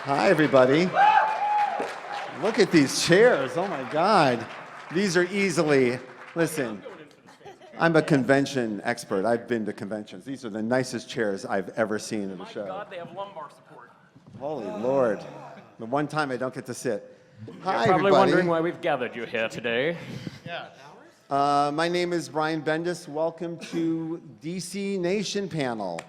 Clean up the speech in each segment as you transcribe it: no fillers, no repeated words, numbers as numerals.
Hi, everybody. Look at these chairs. Oh, my God. These are easily, listen, I'm a convention expert. I've been to conventions. These are the nicest chairs I've ever seen in a show. My God, they have lumbar support. Holy Lord. The one time I don't get to sit. Hi, You're probably everybody. wondering why we've gathered you here today. My name is Brian Bendis. Welcome to DC Nation panel.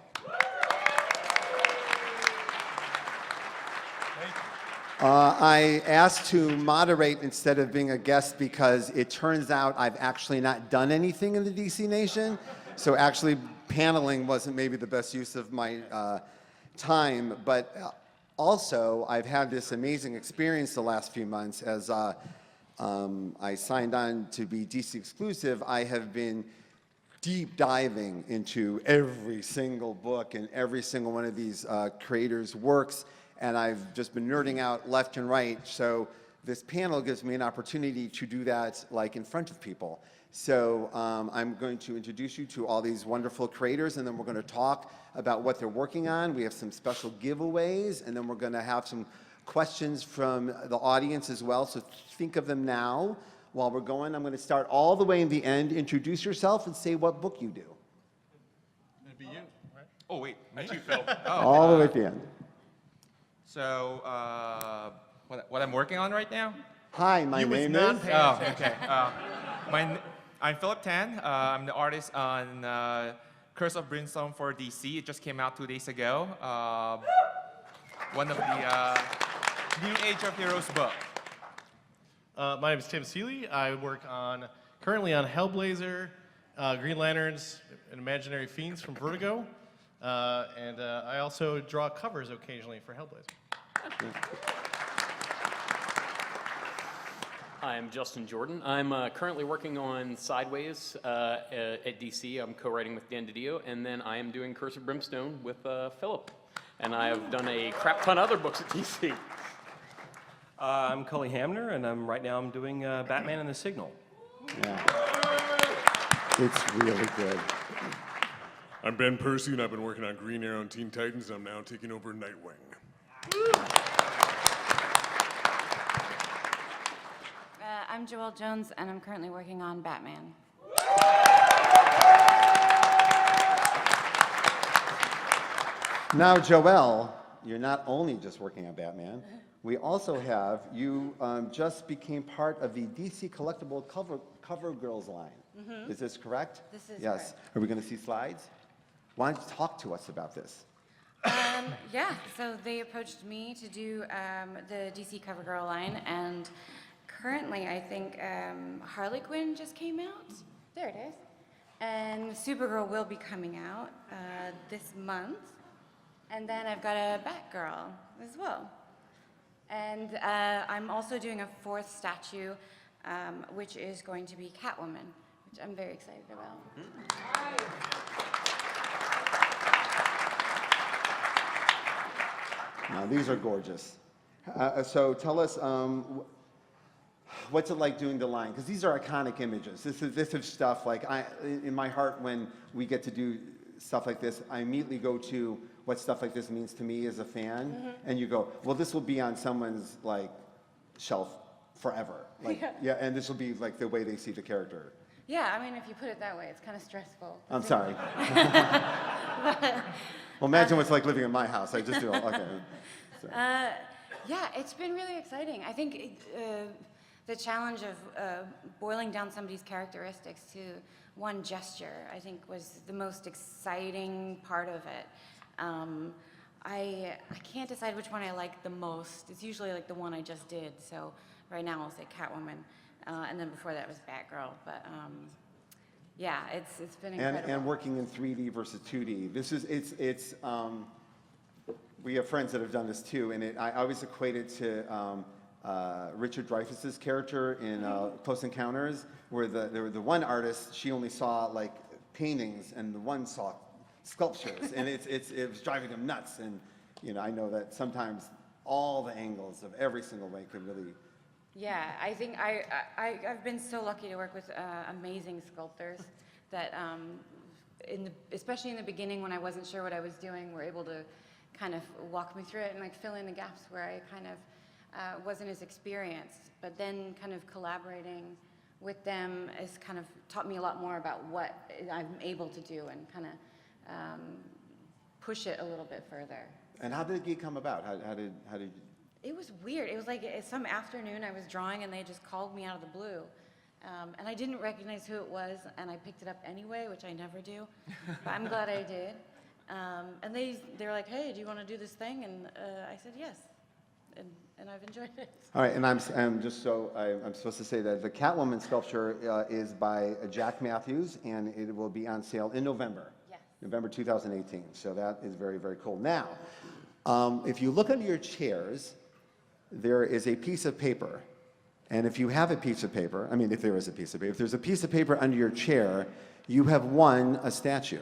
I asked to moderate instead of being a guest because it turns out I've actually not done anything in the DC Nation. So actually paneling wasn't maybe the best use of my time. But also, I've had this amazing experience the last few months as I signed on to be DC exclusive. I have been deep diving into every single book and every single one of these creators' works. And I've just been nerding out left and right. So this panel gives me an opportunity to do that like in front of people. So I'm going to introduce you to all these wonderful creators, and then we're going to talk about what they're working on. We have some special giveaways, and then we're going to have some questions from the audience as well. So think of them now while we're going. I'm going to start all the way in the end. Introduce yourself and say what book you do. It'd be you, right? Oh, wait, not you, Phil. All the way at the end. So, what I'm working on right now? Hi, my name is... Oh, okay. I'm Philip Tan. I'm the artist on Curse of Brimstone for DC. It just came out 2 days ago. One of the New Age of Heroes book. My name is Tim Seeley. I work currently on Hellblazer, Green Lanterns, and Imaginary Fiends from Vertigo. And I also draw covers occasionally for Hellblazer. I'm Justin Jordan. I'm currently working on Sideways at DC. I'm co-writing with Dan DiDio, and then I am doing Curse of Brimstone with Philip. And I have done a crap ton of other books at DC. I'm Cully Hamner, and right now I'm doing Batman and the Signal. Yeah. It's really good. I'm Ben Percy, and I've been working on Green Arrow and Teen Titans, and I'm now taking over Nightwing. I'm Joelle Jones, and I'm currently working on Batman. Now, Joelle, you're not only just working on Batman. We also have, you just became part of the DC Collectible Cover Girls line. Mm-hmm. Is this correct? This is yes. correct. Are we going to see slides? Why don't you talk to us about this? Yeah, so they approached me to do the DC CoverGirl line, and currently I think Harley Quinn just came out. There it is. And Supergirl will be coming out this month. And then I've got a Batgirl as well. And I'm also doing a fourth statue, which is going to be Catwoman, which I'm very excited about. Now, these are gorgeous. So tell us, what's it like doing the line? Because these are iconic images. This is stuff like, in my heart, when we get to do stuff like this, I immediately go to what stuff like this means to me as a fan. Mm-hmm. And you go, well, this will be on someone's like shelf forever. Like, yeah, and this will be like the way they see the character. Yeah, I mean, if you put it that way, it's kind of stressful. I'm sorry. Well, imagine what's like living in my house. I just do, okay. Yeah, it's been really exciting. I think the challenge of boiling down somebody's characteristics to one gesture, I think, was the most exciting part of it. I can't decide which one I like the most. It's usually like the one I just did. So right now I'll say Catwoman, and then before that was Batgirl. But yeah, it's been incredible. And working in 3D versus 2D. This is we have friends that have done this too, and I always equate it to Richard Dreyfuss's character in Close Encounters, where the one artist, she only saw like paintings, and the one saw sculptures, and it was driving them nuts. And I know that sometimes all the angles of every single way could really. Yeah, I think I've been so lucky to work with amazing sculptors that, especially in the beginning when I wasn't sure what I was doing, were able to kind of walk me through it and like fill in the gaps where I kind of wasn't as experienced. But then kind of collaborating with them has kind of taught me a lot more about what I'm able to do and kind of push it a little bit further. And how did Geek come about? How did It was weird. It was like some afternoon I was drawing and they just called me out of the blue. And I didn't recognize who it was, and I picked it up anyway, which I never do. But I'm glad I did. And they were like, hey, do you want to do this thing? And I said yes. And I've enjoyed it. All right, and I'm supposed to say that the Catwoman sculpture is by Jack Matthews, and it will be on sale in November. Yes. November 2018. So that is very, very cool. Now, if you look under your chairs, there is a piece of paper. And if you have a piece of paper, I mean, if there is a piece of paper, if there's a piece of paper under your chair, you have won a statue.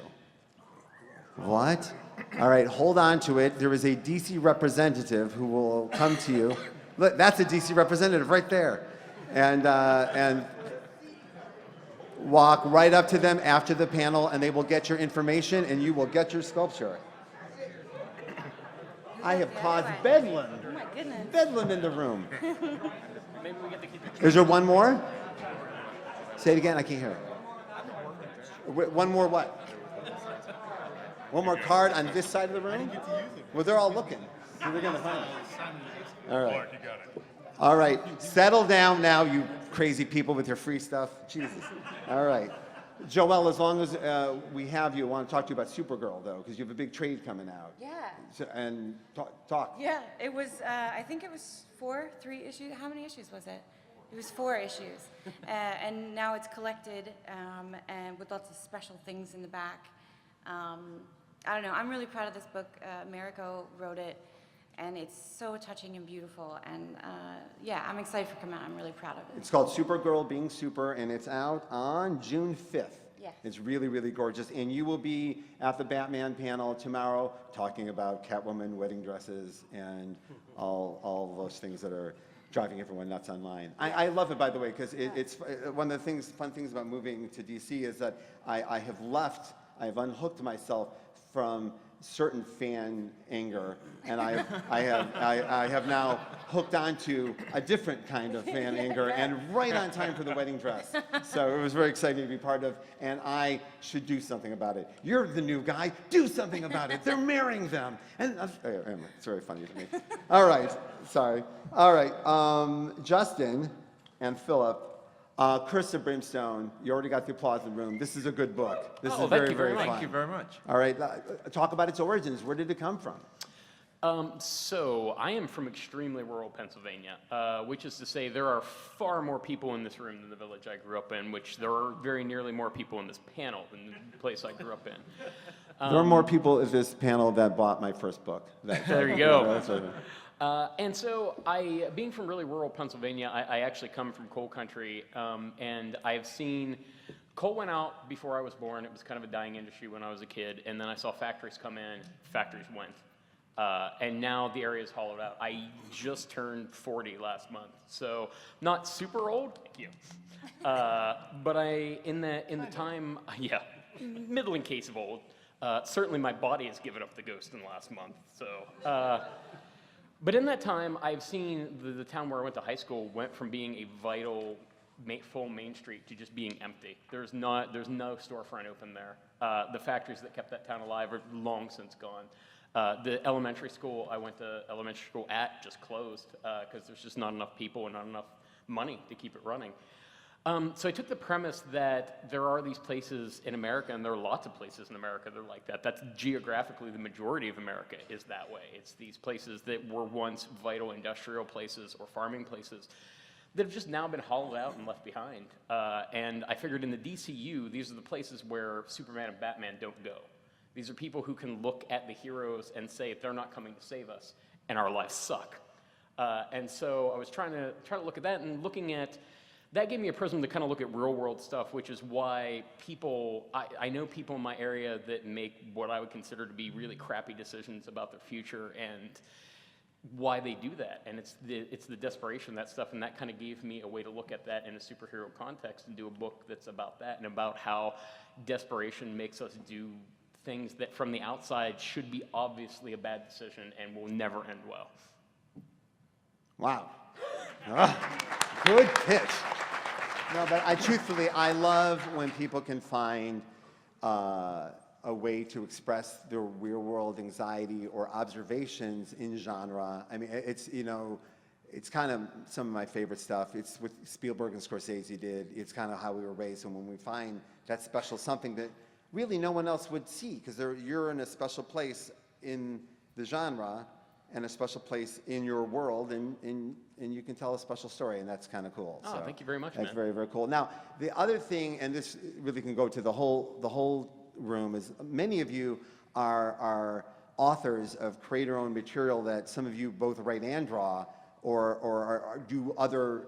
What? All right, hold on to it. There is a DC representative who will come to you. Look, that's a DC representative right there. And walk right up to them after the panel, and they will get your information, and you will get your sculpture. I have caused bedlam. Oh my goodness. Bedlam in the room. Maybe we get to keep it. Is there one more? Say it again, I can't hear it. One more what? One more card on this side of the room? Well, they're all looking. So they're gonna find it. All right. All right, settle down now, you crazy people with your free stuff. Jesus. All right. Joelle, as long as we have you, I want to talk to you about Supergirl, though, because you have a big trade coming out. Yeah. So, and talk. Yeah, it was, I think it was 3 issues. How many issues was it? It was 4 issues. And now it's collected and with lots of special things in the back. I don't know, I'm really proud of this book. Mariko wrote it, and it's so touching and beautiful. And yeah, I'm excited for it to come out. I'm really proud of it. It's called Supergirl Being Super, and it's out on June 5th. Yes. It's really, really gorgeous. And you will be at the Batman panel tomorrow talking about Catwoman wedding dresses and all those things that are driving everyone nuts online. I love it, by the way, because it's one of the fun things about moving to DC is that I have unhooked myself from certain fan anger, and I have now hooked onto a different kind of fan anger, and right on time for the wedding dress. So it was very exciting to be part of, and I should do something about it. You're the new guy, do something about it. They're marrying them. And it's very funny to me. All right, sorry. All right, Justin and Philip, Curse of Brimstone, you already got the applause in the room. This is a good book. This is very, very fun. Thank you very much. All right, talk about its origins. Where did it come from? So I am from extremely rural Pennsylvania, which is to say there are far more people in this room than the village I grew up in, which there are very nearly more people in this panel than the place I grew up in. There are more people at this panel that bought my first book. There you go. And so being from really rural Pennsylvania, I actually come from coal country, and I've seen, coal went out before I was born. It was kind of a dying industry when I was a kid, and then I saw factories come in, factories went. And now the area is hollowed out. I just turned 40 last month, so not super old, thank you. But in the time, yeah, middling case of old. Certainly my body has given up the ghost in the last month, so. But in that time, I've seen the town where I went to high school went from being a vital, full Main Street to just being empty. There's no storefront open there. The factories that kept that town alive are long since gone. The elementary school I went to elementary school at just closed because there's just not enough people and not enough money to keep it running. So I took the premise that there are these places in America, and there are lots of places in America that are like that. That's geographically the majority of America is that way. It's these places that were once vital industrial places or farming places that have just now been hollowed out and left behind. And I figured in the DCU, these are the places where Superman and Batman don't go. These are people who can look at the heroes and say, they're not coming to save us, and our lives suck. And so I was trying to look at that, and looking at, that gave me a prism to kind of look at real world stuff, which is why I know people in my area that make what I would consider to be really crappy decisions about their future and why they do that. And it's the desperation of that stuff, and that kind of gave me a way to look at that in a superhero context and do a book that's about that and about how desperation makes us do things that from the outside should be obviously a bad decision and will never end well. Wow. Good pitch. No, but truthfully, I love when people can find a way to express their real-world anxiety or observations in genre. I mean, it's, you know, it's kind of some of my favorite stuff. It's what Spielberg and Scorsese did. It's kind of how we were raised. And when we find that special something that really no one else would see, because you're in a special place in the genre and a special place in your world, and you can tell a special story, and that's kind of cool. Oh, thank you very much, That's man. very, very cool. Now, the other thing, and this really can go to the whole room, is many of you are authors of create-your-own material that some of you both write and draw, or do other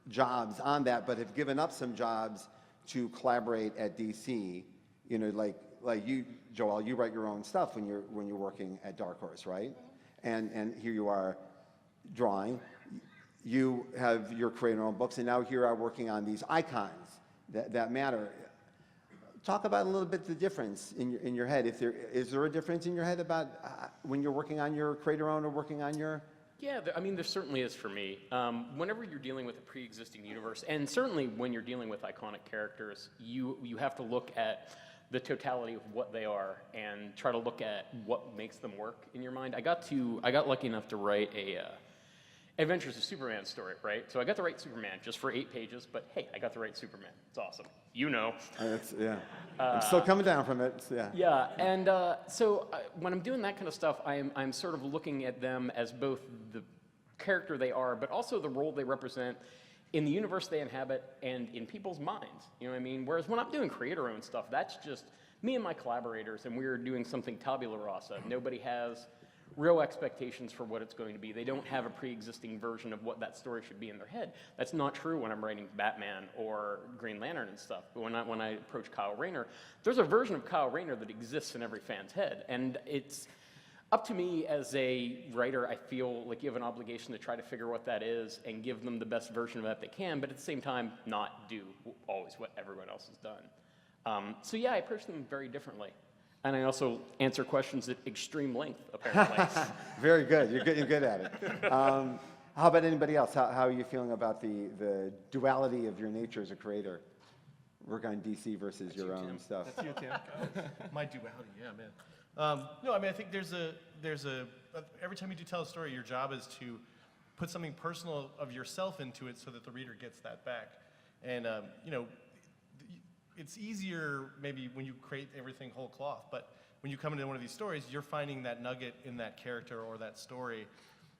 jobs on that, but have given up some jobs to collaborate at DC. You know, like you, Joelle, you write your own stuff when you're working at Dark Horse, right? And here you are drawing. You have your create your own books, and now here are working on these icons that matter. Talk about a little bit the difference in your head. Is there a difference in your head about when you're working on your create your own or working on your? Yeah, I mean, there certainly is for me. Whenever you're dealing with a pre-existing universe, and certainly when you're dealing with iconic characters, you have to look at the totality of what they are and try to look at what makes them work in your mind. I got lucky enough to write a Adventures of Superman story, right? So I got to write Superman just for 8 pages, but hey, I got to write Superman. It's awesome. You know. Yeah. I'm still coming down from it. So yeah. Yeah, and so when I'm doing that kind of stuff, I'm sort of looking at them as both the character they are, but also the role they represent in the universe they inhabit and in people's minds. You know what I mean? Whereas when I'm doing creator-owned stuff, that's just me and my collaborators, and we're doing something tabula rasa. Nobody has real expectations for what it's going to be. They don't have a pre-existing version of what that story should be in their head. That's not true when I'm writing Batman or Green Lantern and stuff. But when I approach Kyle Rayner, there's a version of Kyle Rayner that exists in every fan's head. And it's up to me as a writer, I feel like you have an obligation to try to figure what that is and give them the best version of that they can, but at the same time, not do always what everyone else has done. So yeah, I approach them very differently. And I also answer questions at extreme length, apparently. Very good. You're good at it. How about anybody else? How are you feeling about the duality of your nature as a creator? Work on DC versus your own stuff. That's you, Tim. My duality, yeah, man. No, I mean, I think there's a every time you do tell a story, your job is to put something personal of yourself into it so that the reader gets that back. And, you know, it's easier maybe when you create everything whole cloth, but when you come into one of these stories, you're finding that nugget in that character or that story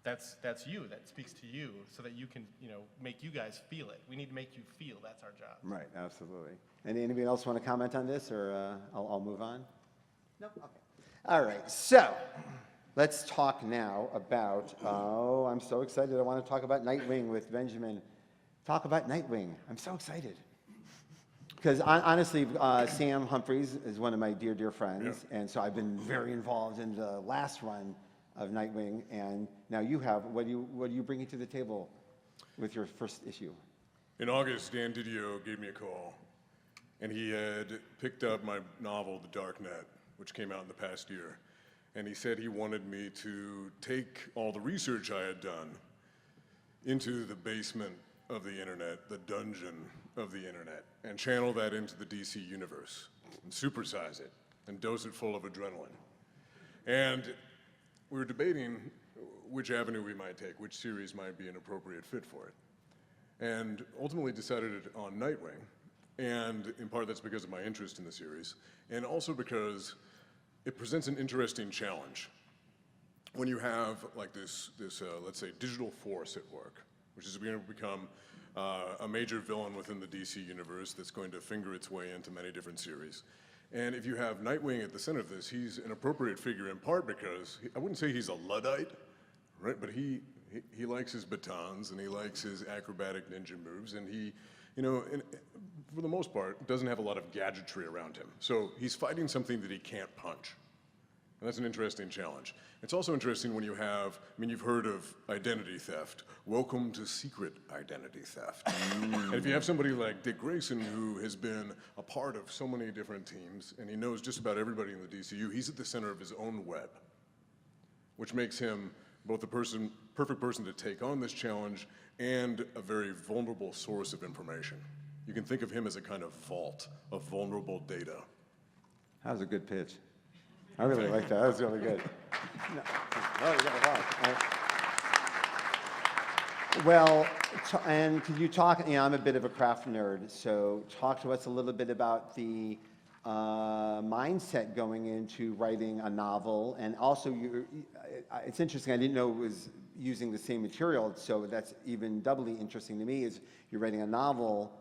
that's you, that speaks to you, so that you can, you know, make you guys feel it. We need to make you feel. That's our job. Right, absolutely. Anybody else want to comment on this, or I'll move on? No? Okay. All right, so let's talk now about, oh, I'm so excited. I want to talk about Nightwing with Benjamin. Talk about Nightwing. I'm so excited. Because honestly, Sam Humphries is one of my dear, dear friends, and so I've been very involved in the last run of Nightwing, and now you have. What are you bringing to the table with your first issue? In August, Dan Didio gave me a call, and he had picked up my novel, The Dark Net, which came out in the past year, and he said he wanted me to take all the research I had done into the basement of the internet, the dungeon of the internet, and channel that into the DC universe, and supersize it, and dose it full of adrenaline. And we were debating which avenue we might take, which series might be an appropriate fit for it. And ultimately decided on Nightwing, and in part that's because of my interest in the series, and also because it presents an interesting challenge. When you have like this let's say, digital force at work, which is going to become a major villain within the DC universe that's going to finger its way into many different series. And if you have Nightwing at the center of this, he's an appropriate figure in part because, I wouldn't say he's a Luddite, right? But he likes his batons and he likes his acrobatic ninja moves, and he, you know, for the most part, doesn't have a lot of gadgetry around him. So he's fighting something that he can't punch. And that's an interesting challenge. It's also interesting when you have, I mean, you've heard of identity theft. Welcome to secret identity theft. And if you have somebody like Dick Grayson, who has been a part of so many different teams, and he knows just about everybody in the DCU, he's at the center of his own web, which makes him both the perfect person to take on this challenge and a very vulnerable source of information. You can think of him as a kind of vault of vulnerable data. That was a good pitch. I really like that. That was really good. No, you got a lot. Well, and could you talk, I'm a bit of a craft nerd, so talk to us a little bit about the mindset going into writing a novel, and also it's interesting, I didn't know it was using the same material, so that's even doubly interesting to me, is you're writing a novel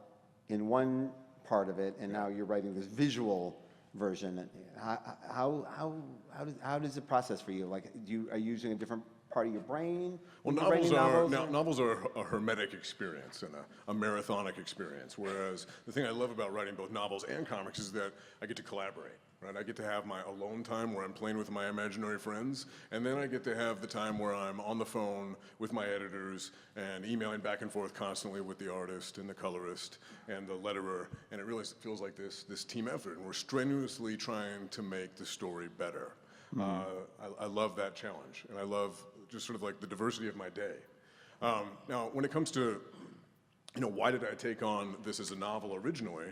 in one part of it, and now you're writing this visual version. How does it process for you? Like, are you using a different part of your brain? Well, novels are a hermetic experience and a marathonic experience, whereas the thing I love about writing both novels and comics is that I get to collaborate, right? I get to have my alone time where I'm playing with my imaginary friends, and then I get to have the time where I'm on the phone with my editors and emailing back and forth constantly with the artist and the colorist and the letterer, and it really feels like this team effort, and we're strenuously trying to make the story better. I love that challenge, and I love just sort of like the diversity of my day. Now, when it comes to, why did I take on this as a novel originally?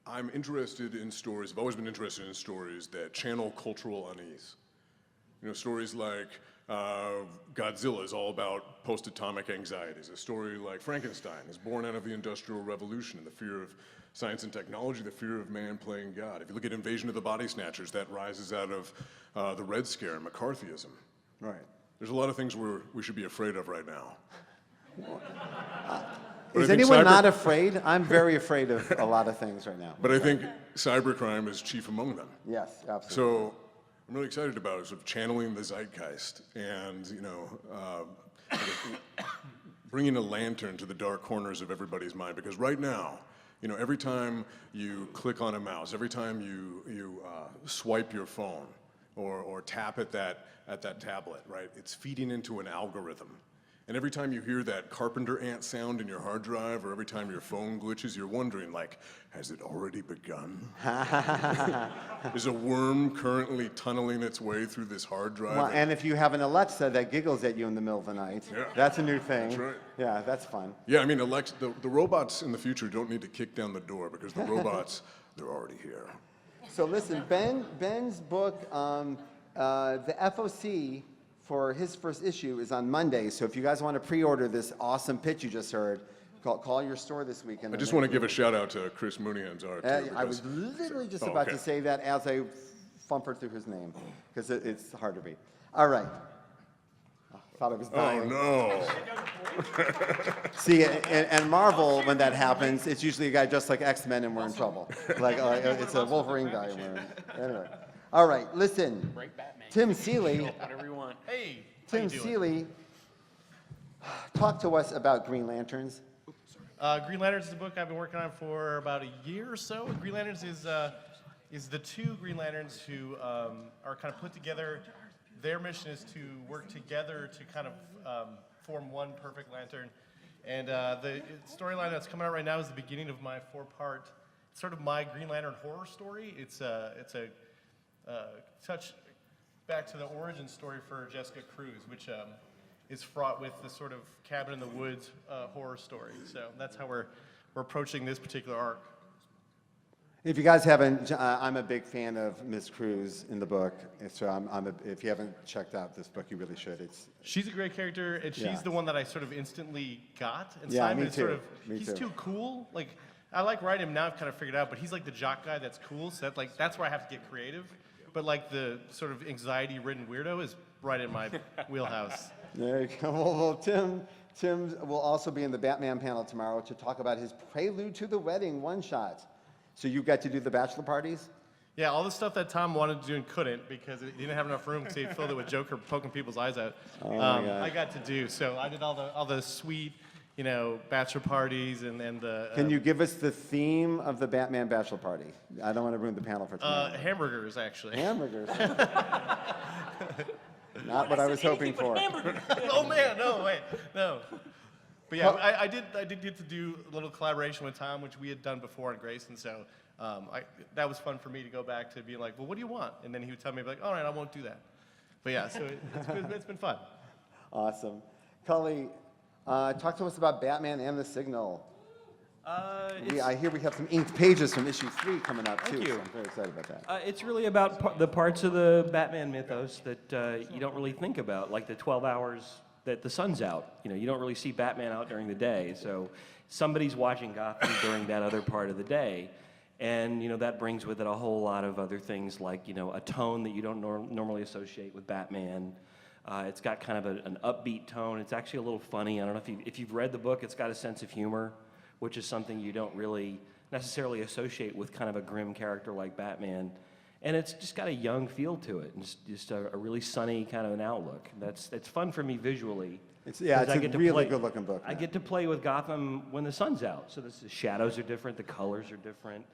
I'm interested in stories, I've always been interested in stories that channel cultural unease. Stories like Godzilla is all about post-atomic anxieties. A story like Frankenstein is born out of the Industrial Revolution and the fear of science and technology, the fear of man playing God. If you look at Invasion of the Body Snatchers, that rises out of the Red Scare and McCarthyism. Right. There's a lot of things we should be afraid of right now. Is anyone not afraid? I'm very afraid of a lot of things right now. But I think cybercrime is chief among them. Yes, absolutely. So I'm really excited about it, sort of channeling the zeitgeist and, bringing a lantern to the dark corners of everybody's mind. Because right now, every time you click on a mouse, every time you swipe your phone or tap at that tablet, right, it's feeding into an algorithm. And every time you hear that carpenter ant sound in your hard drive, or every time your phone glitches, you're wondering, like, has it already begun? Is a worm currently tunneling its way through this hard drive? Well, and if you have an Alexa that giggles at you in the middle of the night, that's a new thing. That's right. Yeah, that's fun. Yeah, I mean, Alexa, the robots in the future don't need to kick down the door, because the robots, they're already here. So listen, Ben's book, the FOC, for his first issue is on Monday, so if you guys want to pre-order this awesome pitch you just heard, call your store this weekend. I just want to give a shout out to Chris Moonihan's art, too. I was literally just about to say that as I fumbled through his name, because it's hard to read. All right. Thought I was dying. Oh, no. See, and Marvel, when that happens, it's usually a guy dressed like X-Men and we're in trouble. Like, it's a Wolverine guy. Anyway. All right, listen. Break Batman. Tim Seeley. Whatever you want. Hey, Tim Seeley, talk to us about Green Lanterns. Green Lanterns is a book I've been working on for about a year or so. Green Lanterns is the two Green Lanterns who are kind of put together. Their mission is to work together to kind of form one perfect lantern. And the storyline that's coming out right now is the beginning of my 4-part, sort of my Green Lantern horror story. It's a touch back to the origin story for Jessica Cruz, which is fraught with the sort of cabin in the woods horror story. So that's how we're approaching this particular arc. If you guys haven't, I'm a big fan of Miss Cruz in the book. So if you haven't checked out this book, you really should. She's a great character, and she's the one that I sort of instantly got. And Yeah, Simon me is sort too. of, Me he's too. too cool. Like, I like writing him now, I've kind of figured out, but he's like the jock guy that's cool. So that's where I have to get creative. But like the sort of anxiety-ridden weirdo is right in my wheelhouse. There you go. Well, Tim will also be in the Batman panel tomorrow to talk about his Prelude to the Wedding one-shot. So you got to do the bachelor parties? Yeah, all the stuff that Tom wanted to do and couldn't because he didn't have enough room, so he filled it with Joker poking people's eyes out. Oh my God. I got to do. So I did all the sweet, you know, bachelor parties and the Can you give us the theme of the Batman bachelor party? I don't want to ruin the panel for tonight. hamburgers, actually. Hamburgers. Not what I was hoping for. Oh man, no, wait, no. But yeah, I did get to do a little collaboration with Tom, which we had done before in Grace, and so that was fun for me to go back to being like, well, what do you want? And then he would tell me, like, all right, I won't do that. But yeah, so it's been fun. Awesome. Cully, talk to us about Batman and the Signal. I hear we have some inked pages from issue 3 coming up too. you. So I'm very excited about that. It's really about the parts of the Batman mythos that you don't really think about, like the 12 hours that the sun's out. You know, you don't really see Batman out during the day, so somebody's watching Gotham during that other part of the day. And, you know, that brings with it a whole lot of other things like, you know, a tone that you don't normally associate with Batman. It's got kind of an upbeat tone. It's actually a little funny. I don't know if you've read the book, it's got a sense of humor, which is something you don't really necessarily associate with kind of a grim character like Batman. And it's just got a young feel to it, and just a really sunny kind of an outlook. It's fun for me visually. It's 'cause a I get to really play- good-looking book. I get to play with Gotham when the sun's out. So the shadows are different, the colors are different,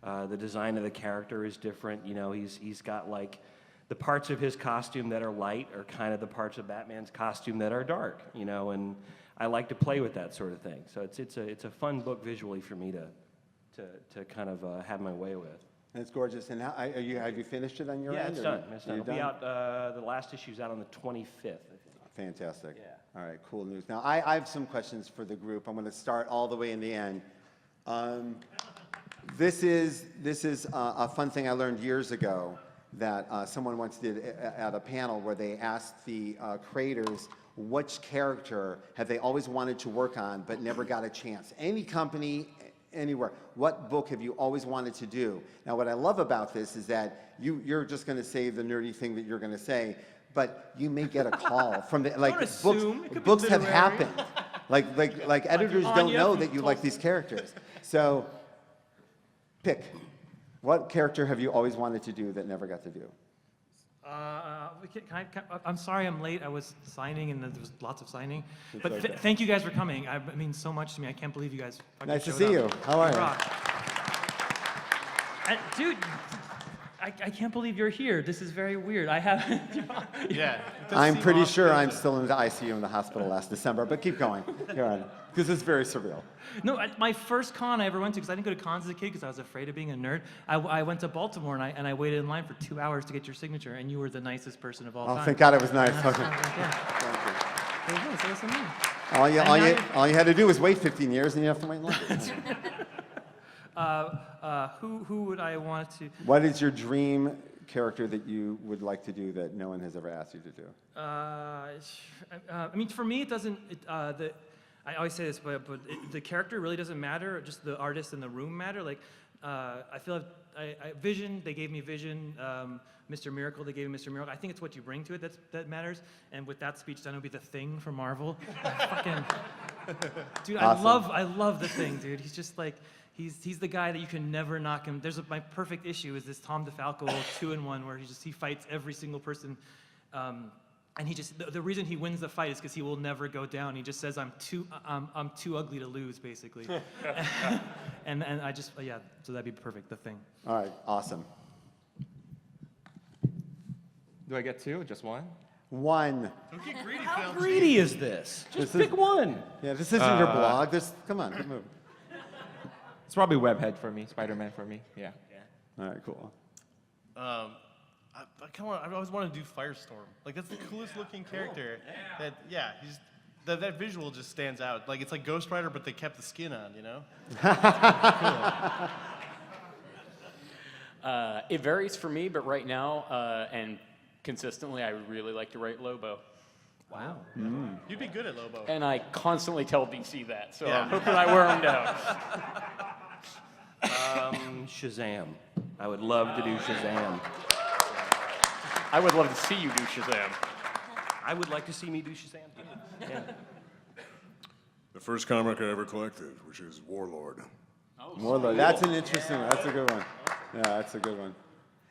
the design of the character is different. You know, he's got like the parts of his costume that are light are kind of the parts of Batman's costume that are dark. You know, and I like to play with that sort of thing. So it's a fun book visually for me to kind of have my way with. And it's gorgeous. And have you finished it on your Yeah, end? it's or done. It's done. you're It'll be out. The last issue's out on the 25th, I think. Fantastic. Yeah. All right, cool news. Now, I have some questions for the group. I'm going to start all the way in the end. This is a fun thing I learned years ago that someone once did at a panel where they asked the creators which character have they always wanted to work on but never got a chance. Any company, anywhere. What book have you always wanted to do? Now, what I love about this is that you're just going to say the nerdy thing that you're going to say, but you may get a call from the like books have happened. Like editors don't know that you like these characters. So pick. What character have you always wanted to do that never got to do? I'm sorry I'm late. I was signing and there was lots of signing. But okay. thank you guys for coming. It means so much to me. I can't believe you guys fucking Nice to showed see up. you. How are you? rock. Dude, I can't believe you're here. This is very weird. I have. Yeah. it does I'm seem pretty off sure to- I'm still in the ICU in the hospital last December, but keep going. Go on. Because it's very surreal. No, my first con I ever went to, because I didn't go to cons as a kid because I was afraid of being a nerd. I went to Baltimore and I waited in line for 2 hours to get your signature, and you were the nicest person of all Oh, time. thank God it was nice. And I was Okay. like, yeah. Thank you. There you go, so listen to me. All you had to do was wait 15 years and you have to wait in line. Who would I want to? What is your dream character that you would like to do that no one has ever asked you to do? I mean, for me, it doesn't. I always say this, but the character really doesn't matter. Just the artist in the room matter. Like, I feel like Vision. They gave me Vision. Mr. Miracle. They gave me Mr. Miracle. I think it's what you bring to it that matters. And with that speech, then it'll be the Thing from Marvel. Fucking, dude, Awesome. I love the Thing, dude. He's just like. He's the guy that you can never knock him. My perfect issue is this Tom DeFalco 2-in-1 where he fights every single person, and the reason he wins the fight is because he will never go down. He just says I'm too ugly to lose, basically, and I just yeah. So that'd be perfect. The Thing. All right, awesome. Do I get two or just one? One. Don't get greedy, How Phil. greedy is this? Just This is- pick one. Yeah, this isn't your blog. Come on, move. It's probably Webhead for me, Spider-Man for me, yeah. All right, cool. I always wanted to do Firestorm. Like that's the coolest looking character. That visual just stands out. Like it's like Ghost Rider, but they kept the skin on. You know. It varies for me, but right now, and consistently, I really like to write Lobo. Wow. You'd be good at Lobo. And I constantly tell DC that, so Yeah. I'm hoping I wear them down. Shazam. I would love to do Shazam. I would love to see you do Shazam. I would like to see me do Shazam. Yeah. The first comic I ever collected, which is Warlord. Warlord. That's an interesting one. That's a good one. Yeah, that's a good one.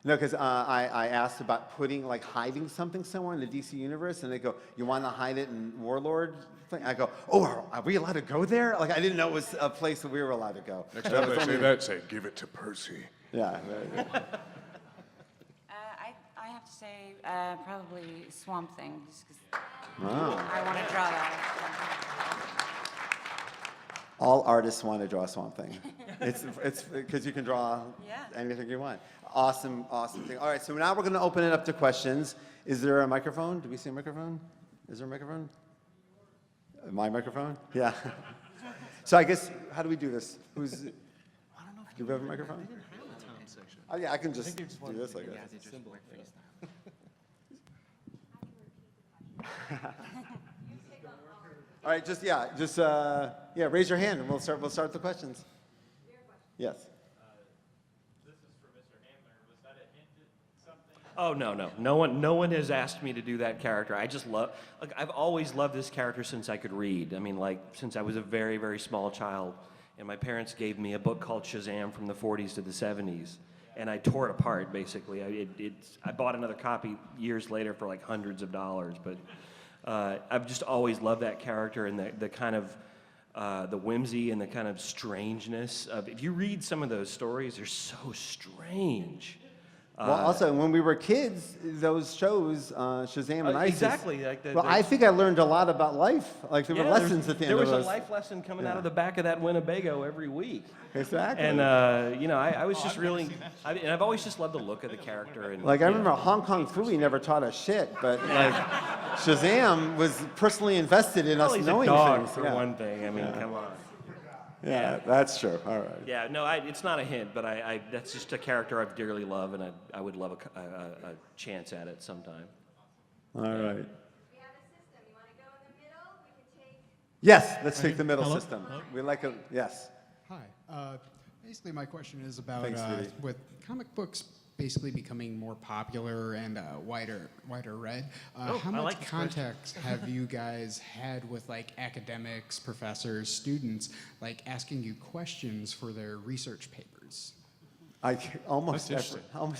No, because I asked about hiding something somewhere in the DC universe, and they go, "You want to hide it in Warlord?" Thing? I go, "Oh, are we allowed to go there?" Like I didn't know it was a place that we were allowed to go. Next time they say that, say, give it to Percy. Yeah. I have to say probably Swamp Thing, just because Oh. I want to draw that. All artists want to draw Swamp Thing. It's because you can draw Yeah. anything you want. Awesome thing. All right, so now we're going to open it up to questions. Is there a microphone? Do we see a microphone? Is there a microphone? My microphone? Yeah. So I guess, how do we do this? Do we have a microphone? Oh, yeah, I can just do this, I guess. All right, raise your hand and we'll start the questions. Yes. This is for Mr. Handler. Was that a hint at something? Oh, no. No one has asked me to do that character. I just love, I've always loved this character since I could read. I mean, since I was a very, very small child. And my parents gave me a book called Shazam from the 40s to the 70s. And I tore it apart, basically. I bought another copy years later for hundreds of dollars. But I've just always loved that character and the kind of the whimsy and the kind of strangeness of. If you read some of those stories, they're so strange. Well, also, when we were kids, those shows, Shazam and Isis. Exactly. I think I learned a lot about life. There were lessons at the end of those. There was a life lesson coming out of the back of that Winnebago every week. Exactly. And, I was just really, and I've always just loved the look of the character. And, I remember Hong Kong Phooey never taught us shit, but Shazam was personally invested in us he's knowing a dog things. for one thing. I mean, come on. Yeah, that's true. All right. Yeah, no, it's not a hint, but that's just a character I dearly love, and I would love a chance at it sometime. All right. We have a system. You want to go in the middle? We can take. Yes, let's take the middle Hello? system. Hello? We like a yes. Hi. Basically, my question is about Thanks, sweetie. with comic books basically becoming more popular and wider read. How I much like this question. context have you guys had with academics, professors, students, asking you questions for their research papers? Almost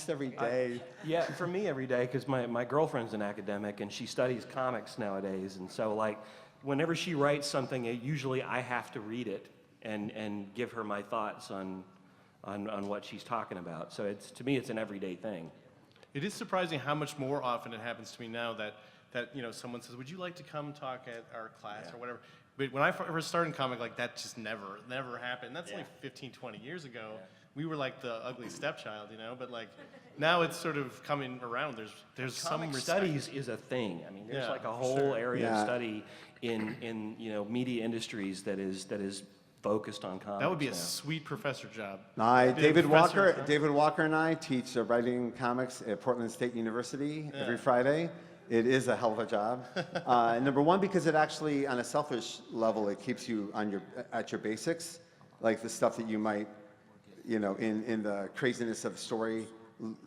every day. Yeah, for me every day, because my girlfriend's an academic and she studies comics nowadays, and so whenever she writes something, usually I have to read it and give her my thoughts on what she's talking about. So to me, it's an everyday thing. It is surprising how much more often it happens to me now that someone says, "Would you like to come talk at our class or whatever?" But when I first started in comic, that just never happened. That's only 15, 20 years ago. We were like the ugly stepchild, But now it's sort of coming around. There's some Comic respect. studies is a thing. I mean, there's Yeah, a for whole sure. area Yeah. of study in media industries that is focused on comics. That would be a now. sweet professor job. David professor, Walker. huh? David Walker and I teach writing comics at Portland State University every Friday. It is a hell of a job. Number one, because it actually, on a selfish level, it keeps you at your basics, like the stuff that you might, in the craziness of the story,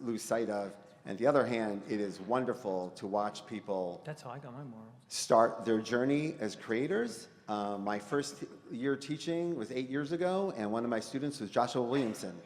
lose sight of. And the other hand, it is wonderful to watch people That's how I got my morals. start their journey as creators. My first year teaching was 8 years ago, and one of my students was Joshua Williamson.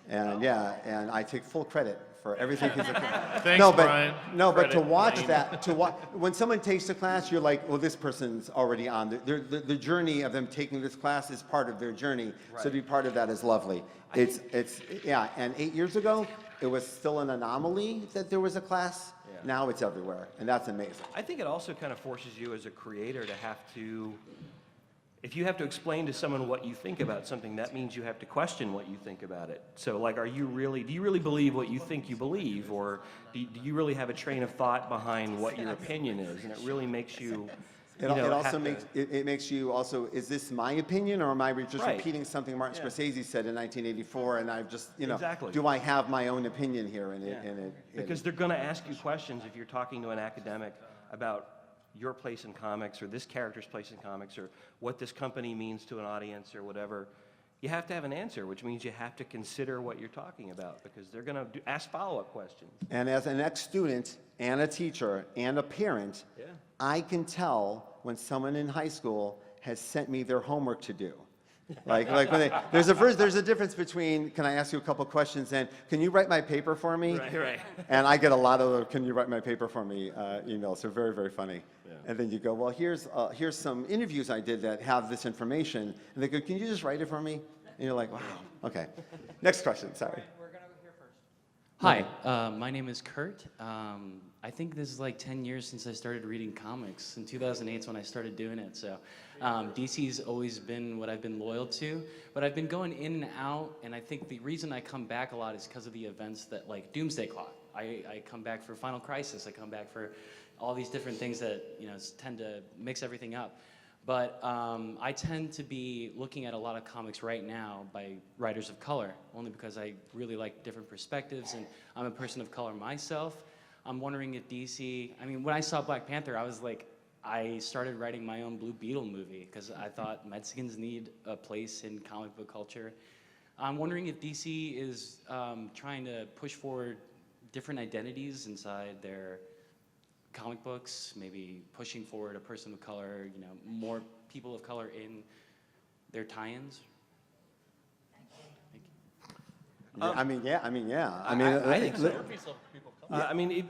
And and I take full credit for everything he's Thanks, Brian. No, but to Credit watch claim. that, when someone takes the class, you're like, well, this person's already on. The journey of them taking this class is part of their journey, so to be part of that is lovely. And 8 years ago, it was still an anomaly that there was a class. Now it's everywhere, and that's amazing. I think it also kind of forces you as a creator to have to, if you have to explain to someone what you think about something, that means you have to question what you think about it. So do you really believe what you think you believe, or do you really have a train of thought behind what your opinion is? And it really makes you, It makes you also, is this my opinion, or am I just Right. repeating something Martin Scorsese said in 1984, and I've just, Exactly. do I have my own opinion here? Because they're going to ask you questions if you're talking to an academic about your place in comics, or this character's place in comics, or what this company means to an audience, or whatever. You have to have an answer, which means you have to consider what you're talking about, because they're going to ask follow-up questions. And as an ex-student and a teacher and a parent, I can tell when someone in high school has sent me their homework to do. Like when there's a difference between, can I ask you a couple questions, and can you write my paper for me? Right. And I get a lot of can you write my paper for me emails. So very, very funny. Yeah. And then you go, well, here's some interviews I did that have this information. And they go, can you just write it for me? And you're like, wow, okay. Next question, sorry. Hi, my name is Kurt. I think this is like 10 years since I started reading comics. In 2008 is when I started doing it. So DC's always been what I've been loyal to, but I've been going in and out, and I think the reason I come back a lot is because of the events that, like Doomsday Clock. I come back for Final Crisis. I come back for all these different things that, you know, tend to mix everything up. But I tend to be looking at a lot of comics right now by writers of color, only because I really like different perspectives, and I'm a person of color myself. I'm wondering if DC, I mean, when I saw Black Panther, I was like, I started writing my own Blue Beetle movie, because I thought Mexicans need a place in comic book culture. I'm wondering if DC is trying to push forward different identities inside their comic books, maybe pushing forward a person of color, you know, more people of color in their tie-ins. I mean, yeah. I think so. I mean,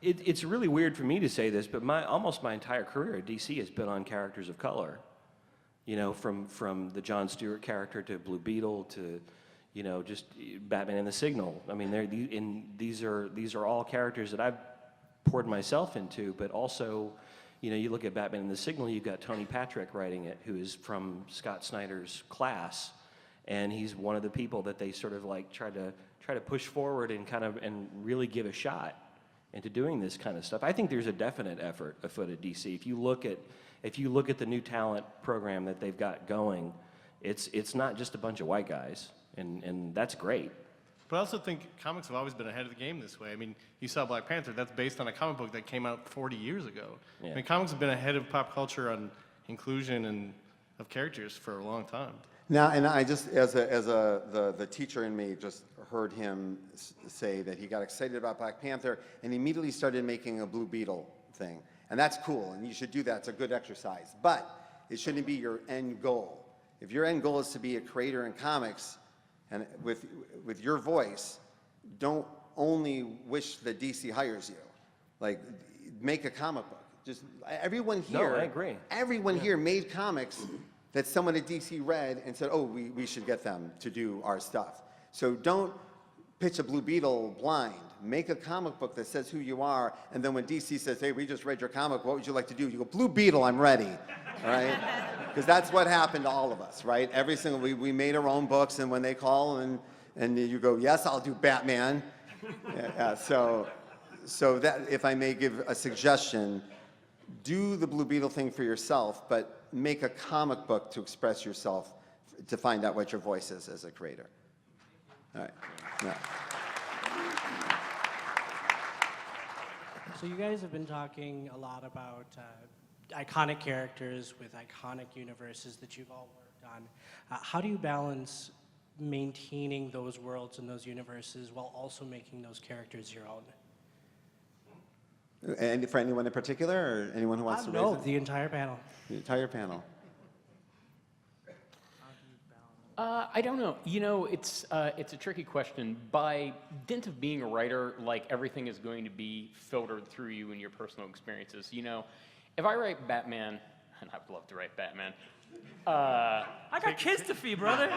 it's really weird for me to say this, but almost my entire career at DC has been on characters of color. You know, from the Jon Stewart character to Blue Beetle to, you know, just Batman and the Signal. I mean, these are all characters that I've poured myself into, but also, you know, you look at Batman and the Signal, you've got Tony Patrick writing it, who is from Scott Snyder's class, and he's one of the people that they sort of like try to push forward and really give a shot into doing this kind of stuff. I think there's a definite effort afoot at DC. If you look at the new talent program that they've got going, it's not just a bunch of white guys, and that's great. But I also think comics have always been ahead of the game this way. I mean, you saw Black Panther, that's based on a comic book that came out 40 years ago. Yeah. I mean, comics have been ahead of pop culture on inclusion and of characters for a long time. Now, and I just, the teacher in me just heard him say that he got excited about Black Panther and immediately started making a Blue Beetle thing. And that's cool, and you should do that. It's a good exercise. But it shouldn't be your end goal. If your end goal is to be a creator in comics, and with your voice, don't only wish that DC hires you. Like, make a comic book. Just everyone here. No, I agree. Everyone here made comics that someone at DC read and said, oh, we should get them to do our stuff. So don't pitch a Blue Beetle blind. Make a comic book that says who you are, and then when DC says, hey, we just read your comic, what would you like to do? You go, Blue Beetle, I'm ready, all right? Because that's what happened to all of us, right? Every single, we made our own books, and when they call and you go, yes, I'll do Batman. So that, if I may give a suggestion, do the Blue Beetle thing for yourself, but make a comic book to express yourself, to find out what your voice is as a creator. All right. Yeah. So you guys have been talking a lot about iconic characters with iconic universes that you've all worked on. How do you balance maintaining those worlds and those universes while also making those characters your own? And for anyone in particular, or anyone who wants to raise No, it? the entire panel. The entire panel. I don't know. You know, it's a tricky question. By dint of being a writer, like, everything is going to be filtered through you and your personal experiences. You know, if I write Batman, and I'd love to write Batman. I got kids to feed, brother.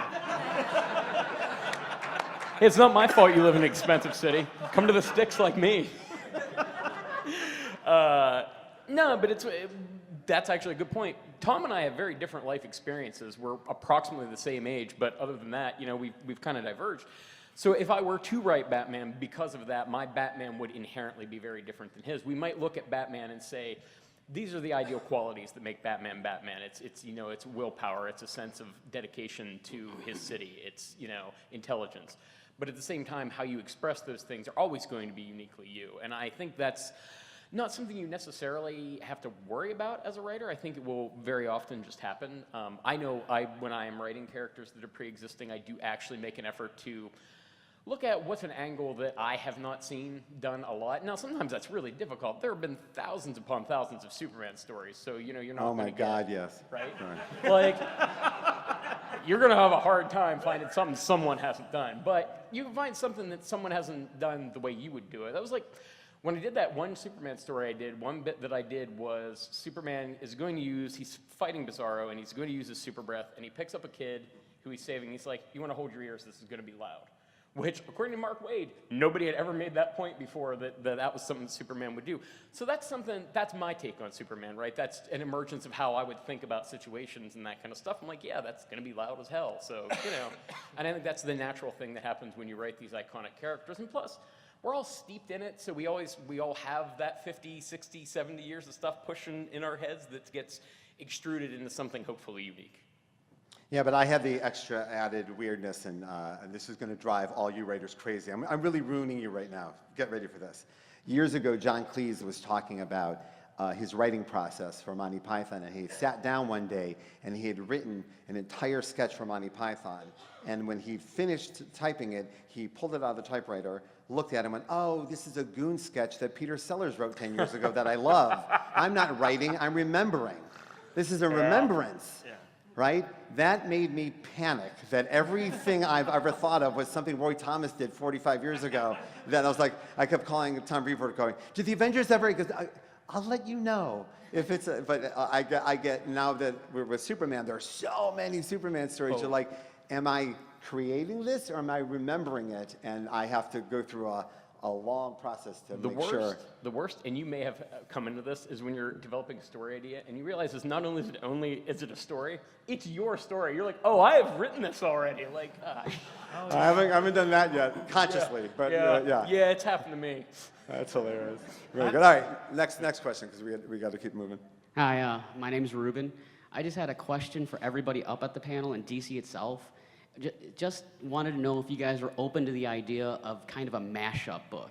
It's not my fault you live in an expensive city. Come to the sticks like me. No, but that's actually a good point. Tom and I have very different life experiences. We're approximately the same age, but other than that, you know, we've kind of diverged. So if I were to write Batman, because of that, my Batman would inherently be very different than his. We might look at Batman and say, these are the ideal qualities that make Batman Batman. It's you know, it's willpower, it's a sense of dedication to his city, it's, you know, intelligence. But at the same time, how you express those things are always going to be uniquely you. And I think that's not something you necessarily have to worry about as a writer. I think it will very often just happen. I know when I am writing characters that are pre-existing, I do actually make an effort to look at what's an angle that I have not seen done a lot. Now, sometimes that's really difficult. There have been thousands upon thousands of Superman stories, so you're not. Oh my gonna God, get, yes. Right? Right. Like, you're gonna have a hard time finding something someone hasn't done, but you can find something that someone hasn't done the way you would do it. That was like, when I did that one Superman story I did, one bit that I did was Superman is going to he's fighting Bizarro, and he's going to use his super breath, and he picks up a kid who he's saving. He's like, you want to hold your ears, this is going to be loud. Which, according to Mark Waid, nobody had ever made that point before, that was something Superman would do. So that's my take on Superman, right? That's an emergence of how I would think about situations and that kind of stuff. I'm like, yeah, that's going to be loud as hell. So, and I think that's the natural thing that happens when you write these iconic characters. And plus, we're all steeped in it, so we all have that 50, 60, 70 years of stuff pushing in our heads that gets extruded into something hopefully unique. Yeah, but I have the extra added weirdness, and this is going to drive all you writers crazy. I'm really ruining you right now. Get ready for this. Years ago, John Cleese was talking about his writing process for Monty Python, and he sat down one day, and he had written an entire sketch for Monty Python. And when he finished typing it, he pulled it out of the typewriter, looked at it, and went, oh, this is a Goon sketch that Peter Sellers wrote 10 years ago that I love. I'm not writing, I'm remembering. This is a remembrance. Yeah. Right? That made me panic that everything I've ever thought of was something Roy Thomas did 45 years ago. Then I was like, I kept calling Tom Brevoort going, did the Avengers ever? He goes, I'll let you know if it's, but I get now that we're with Superman, there are so many Superman stories. You're like, am I creating this or am I remembering it? And I have to go through a long process to make sure. The worst, and you may have come into this, is when you're developing a story idea and you realize it's not only is it a story, it's your story. You're like, oh, I have written this already. Like, I haven't done that yet consciously, but yeah. Yeah, it's happened to me. That's hilarious. Very good. All right, next question because we got to keep moving. Hi, my name's Ruben. I just had a question for everybody up at the panel and DC itself. Just wanted to know if you guys were open to the idea of kind of a mashup book.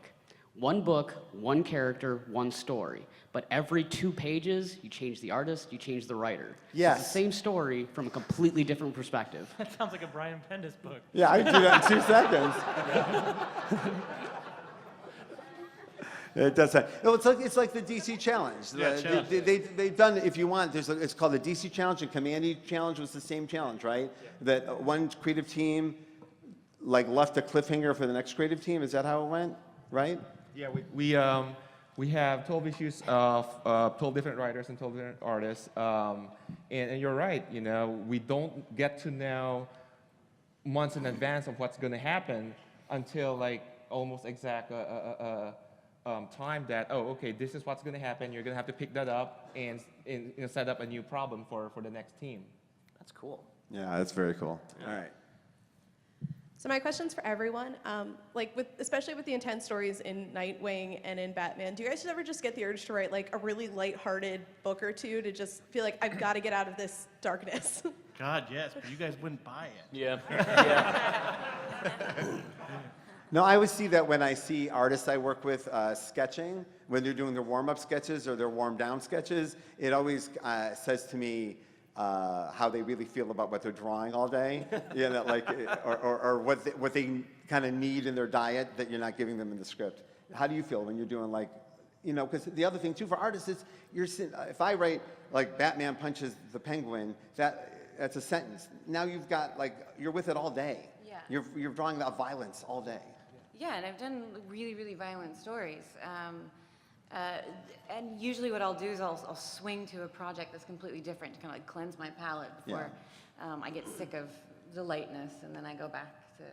One book, one character, one story. But every 2 pages, you change the artist, you change the writer. Yes. It's the same story from a completely different perspective. That sounds like a Brian Bendis book. Yeah, I can do that in 2 seconds. It does that. No, it's like the DC Challenge. Yeah, They've done, if you want, it's called the DC Challenge, and Community Challenge was the same challenge, right? Yeah. That one creative team left a cliffhanger for the next creative team. Is that how it went, right? Yeah, we have 12 issues of 12 different writers and 12 different artists. And you're right, we don't get to know months in advance of what's going to happen until almost exact time that, okay, this is what's going to happen. You're going to have to pick that up and set up a new problem for the next team. That's cool. Yeah, that's very cool. Yeah. All right. So my question's for everyone. Especially with the intense stories in Nightwing and in Batman, do you guys ever just get the urge to write a really lighthearted book or two to just feel like I've got to get out of this darkness? God, yes, but you guys wouldn't buy it. Yeah. Yeah. No, I always see that when I see artists I work with sketching, when they're doing their warm-up sketches or their warm-down sketches, it always says to me how they really feel about what they're drawing all day, or what they kind of need in their diet that you're not giving them in the script. How do you feel when you're doing because the other thing too for artists is if I write Batman punches the Penguin, that's a sentence. Now you've got you're with it all day. Yeah. You're drawing that violence all day. Yeah, and I've done really, really violent stories. And usually what I'll do is I'll swing to a project that's completely different to kind of cleanse my palette before I get sick of the lightness, and then I go back to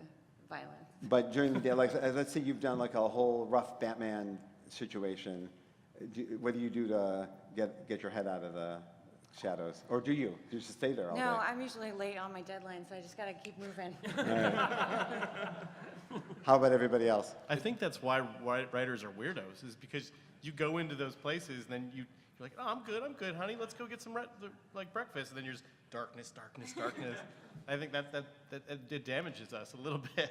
violence. But during the day, let's say you've done a whole rough Batman situation. What do you do to get your head out of the shadows? Or do you? Do you just stay there all day? No, I'm usually late on my deadline, so I just got to keep moving. How about everybody else? I think that's why writers are weirdos, is because you go into those places and then you're like, oh, I'm good, honey, let's go get some breakfast, and then you're just darkness. I think that it damages us a little bit.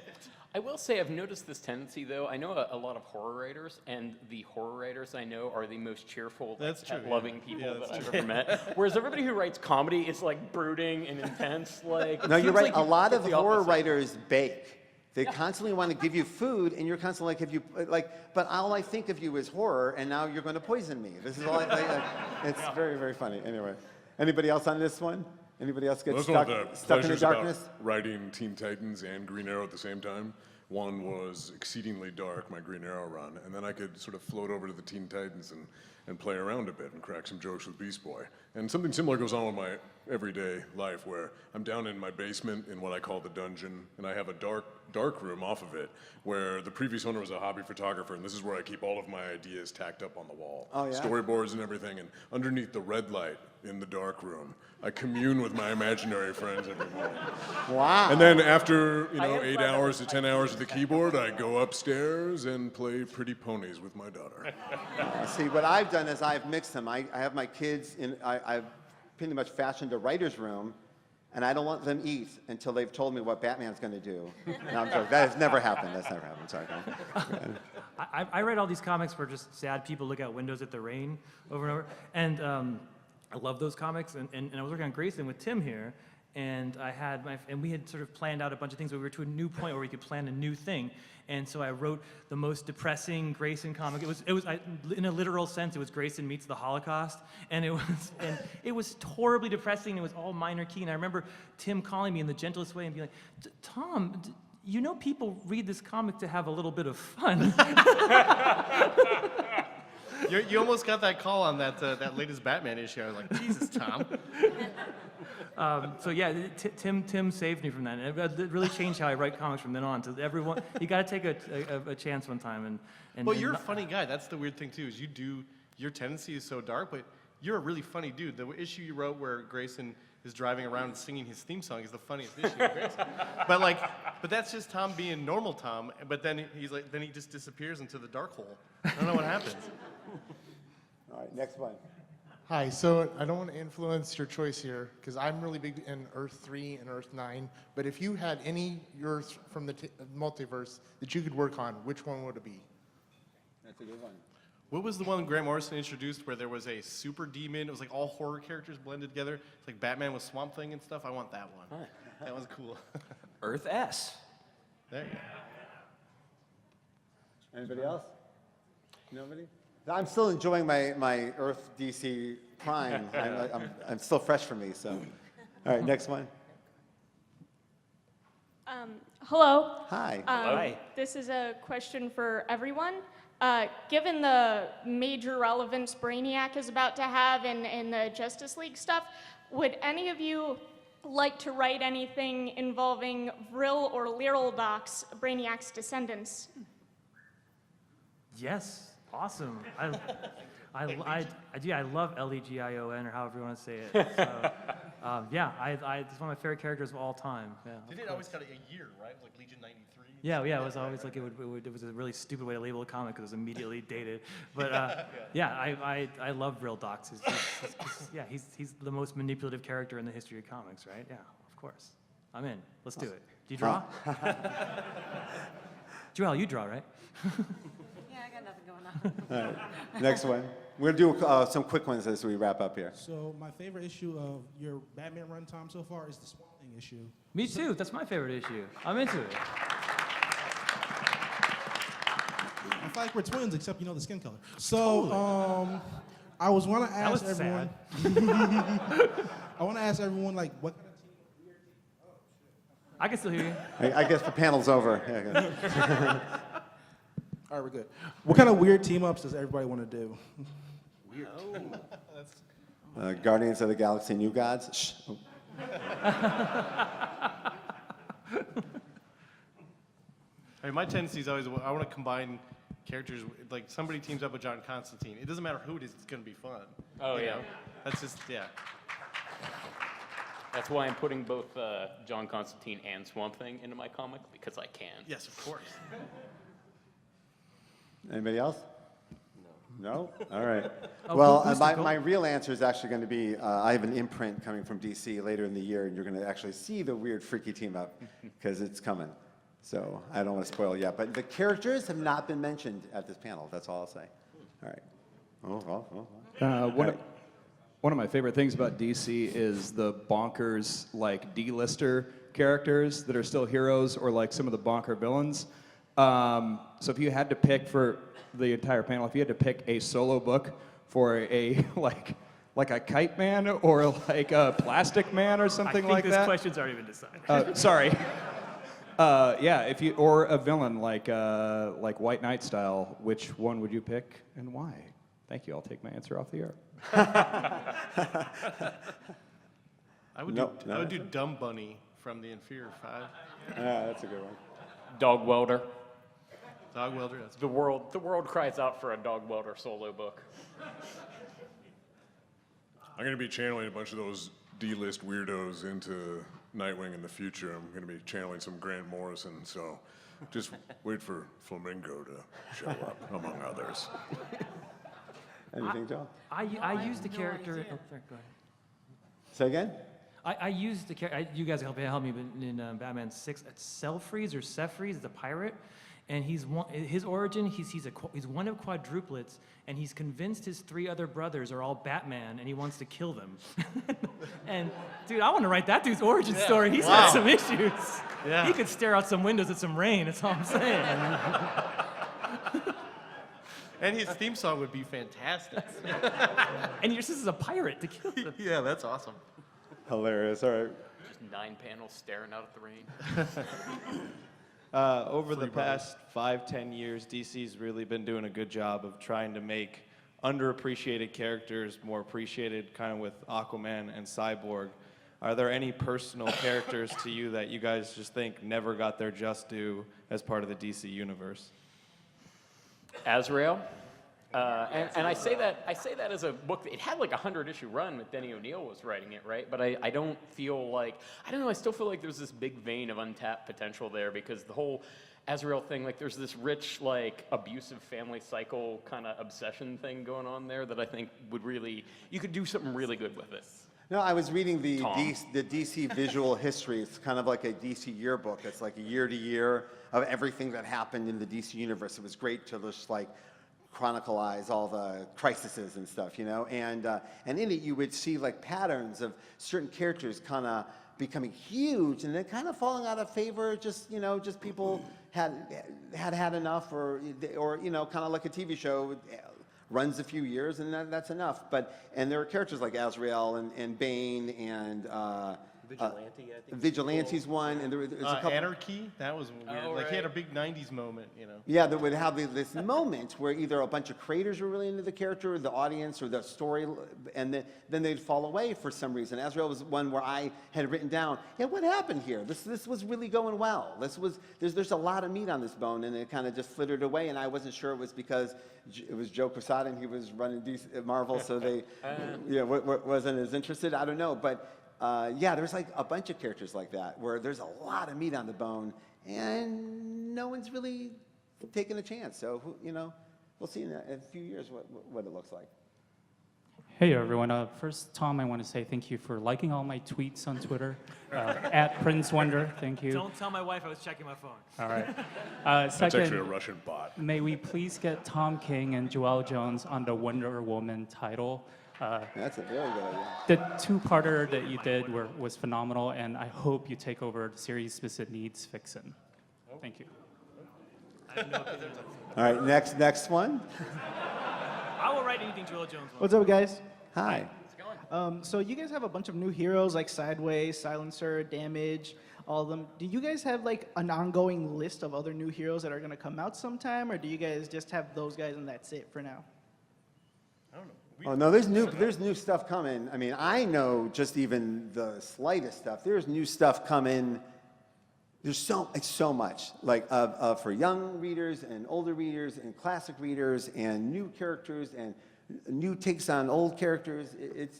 I will say I've noticed this tendency, though. I know a lot of horror writers, and the horror writers I know are the most cheerful, loving people that I've ever met. Whereas everybody who writes comedy is brooding and intense. No, you're right. A lot of horror writers bake. They constantly want to give you food, and you're constantly like, have you, like, but all I think of you is horror, and now you're going to poison me. This is all it's very, very funny. Anyway, anybody else on this one? Anybody else get Those stuck, were the stuck in the pleasures about darkness? writing Teen Titans and Green Arrow at the same time. One was exceedingly dark, my Green Arrow run, and then I could sort of float over to the Teen Titans and play around a bit and crack some jokes with Beast Boy. And something similar goes on with my everyday life, where I'm down in my basement in what I call the dungeon, and I have a dark room off of it, where the previous owner was a hobby photographer, and this is where I keep all of my ideas tacked up on the wall. Oh, yeah? Storyboards and everything, and underneath the red light in the dark room, I commune with my imaginary friends every morning. Wow. And then after, 8 hours to 10 hours at the keyboard, I go upstairs and play Pretty Ponies with my daughter. See, what I've done is I've mixed them. I have my kids I've pretty much fashioned a writer's room, and I don't let them eat until they've told me what Batman's going to do. No, I'm joking. That has never happened. That's never happened. Sorry. I read all these comics where just sad people look out windows at the rain over and over. And I love those comics. And I was working on Grayson with Tim here. And we had sort of planned out a bunch of things, but we were to a new point where we could plan a new thing. And so I wrote the most depressing Grayson comic. In a literal sense, it was Grayson meets the Holocaust, and it was horribly depressing. It was all minor key, and I remember Tim calling me in the gentlest way and being like, "Tom, you know people read this comic to have a little bit of fun." You almost got that call on that latest Batman issue. I was like, Jesus, Tom. So yeah, Tim saved me from that. And it really changed how I write comics from then on. So everyone, you got to take a chance one time. Well, you're a funny guy. That's the weird thing too. Is your tendency is so dark, but you're a really funny dude. The issue you wrote where Grayson is driving around and singing his theme song is the funniest issue of Grayson. But that's just Tom being normal Tom. But then he just disappears into the dark hole. I don't know what happens. All right, next one. Hi, so I don't want to influence your choice here, because I'm really big in Earth 3 and Earth 9, but if you had any Earth from the multiverse that you could work on, which one would it be? That's a good one. What was the one Grant Morrison introduced where there was a super demon? It was like all horror characters blended together. It's like Batman with Swamp Thing and stuff. I want that one. That was cool. Earth S. There you go. Anybody else? Nobody? I'm still enjoying my Earth DC Prime. I'm still fresh for me, so. All right, next one. Hello. Hi. Hi. This is a question for everyone. Given the major relevance Brainiac is about to have in the Justice League stuff, would any of you like to write anything involving Vril or Lyraldox, Brainiac's descendants? Yes. Awesome. I love Legion or however you want to say it. So, it's one of my favorite characters of all time. Yeah. Did it always got a year, right? Like Legion 93? Yeah. It was always like it was a really stupid way to label a comic because it was immediately dated. But I love Vril Dox. He's the most manipulative character in the history of comics, right? Yeah, of course. I'm in. Let's do it. Do you draw? Joelle, you draw, right? Yeah, I got nothing going on. All right, next one. We're going to do some quick ones as we wrap up here. So my favorite issue of your Batman run, Tom, so far is the Swamp Thing issue. Me too. That's my favorite issue. I'm into it. I feel like we're twins, except you know the skin color. So I want to ask everyone. I want to ask everyone like what kind of team. I can still hear you. I guess the panel's over. Yeah, all right, we're good. What kind of weird team-ups does everybody want to do? Weird. Guardians of the Galaxy, New Gods. Shh. Oh. I mean, my tendency is always I want to combine characters. Like somebody teams up with John Constantine. It doesn't matter who it is; it's going to be fun. Oh, you yeah. know? That's just That's why I'm putting both John Constantine and Swamp Thing into my comic, because I can. Yes, of course. Anybody else? No? All right. Oh, Well, who's the my real answer is actually going to be I have an imprint coming from DC later in the year, and you're going to actually see the weird, freaky team up because it's coming. So I don't want to spoil yet. But the characters have not been mentioned at this panel. That's all I'll say. All right. One of my favorite things about DC is the bonkers, like, D-lister characters that are still heroes or like some of the bonker villains. So if you had to pick for the entire panel, if you had to pick a solo book for a like a kite man or like a plastic man or something like that. I think this question's already been decided. Sorry. Yeah, if you or a villain like White Knight style, which one would you pick and why? Thank you. I'll take my answer off the air. I would do Dumb Bunny from the Inferior Five. Yeah, that's a good one. Dog welder. Dog welder. That's The world cries out for a dog welder solo book. I'm going to be channeling a bunch of those D-list weirdos into Nightwing in the future. I'm going to be channeling some Grant Morrison, so just wait for Flamingo to show up, among others. Anything, Joe? I used the character. Oh, sorry, go ahead. Say again? I used the character. You guys help me, but in Batman 6, Selfreeze or Sefreeze, the pirate, and his origin. He's one of quadruplets, and he's convinced his 3 other brothers are all Batman, and he wants to kill them. And dude, I want to write that dude's origin story. He's got some issues. Yeah. He could stare out some windows at some rain. That's all I'm saying. And his theme song would be fantastic. And you're just as a pirate to kill them. Yeah, that's awesome. Hilarious. All right. Just 9 panels staring out at the rain. Over the past 5-10 years, DC's really been doing a good job of trying to make underappreciated characters more appreciated, kind of with Aquaman and Cyborg. Are there any personal characters to you that you guys just think never got their just due as part of the DC universe? Azrael. And I say that as a book. It had like a 100-issue run with Denny O'Neil was writing it, right? But I don't feel like, I don't know, I still feel like there's this big vein of untapped potential there because the whole Azrael thing, like there's this rich, like abusive family cycle kind of obsession thing going on there that I think would really, you could do something really good with it. No, I was reading the DC visual history. It's kind of like a DC yearbook. It's like a year to year of everything that happened in the DC universe. It was great to just like chronicleize all the crises and stuff, you know? And in it, you would see like patterns of certain characters kind of becoming huge and then kind of falling out of favor. Just, you know, just people had enough, or you know, kind of like a TV show. Runs a few years and that's enough. And there are characters like Azrael and Bane and Vigilante, I think. Vigilante's one, and there's a couple. Anarchy, that was weird. Like he had a big '90s moment, you know. Yeah, that would have this moment where either a bunch of creators were really into the character, or the audience, or the story, and then they'd fall away for some reason. Azrael was one where I had written down, yeah, what happened here? This was really going well. There's a lot of meat on this bone, and it kind of just flittered away, and I wasn't sure it was because it was Joe Quesada and he was running Marvel, so they wasn't as interested. I don't know, but. Yeah, there's like a bunch of characters like that where there's a lot of meat on the bone and no one's really taking a chance. So, you know, we'll see in a few years what it looks like. Hey everyone, first Tom, I want to say thank you for liking all my tweets on Twitter, at Prince Wonder, thank you. Don't tell my wife I was checking my phone. All right. That's Second, actually a Russian bot. May we please get Tom King and Joelle Jones on the Wonder Woman title? That's a very good idea. The 2-parter that you did was phenomenal, and I hope you take over the series Specific Needs Fixin'. Thank you. All right, next one. I will write anything Joelle Jones wants. What's up, guys? Hi. So you guys have a bunch of new heroes like Sideways, Silencer, Damage, all of them. Do you guys have like an ongoing list of other new heroes that are going to come out sometime, or do you guys just have those guys and that's it for now? I don't know. Oh no, there's new stuff coming. I mean, I know just even the slightest stuff. There's new stuff coming. It's so much like for young readers and older readers and classic readers and new characters and new takes on old characters.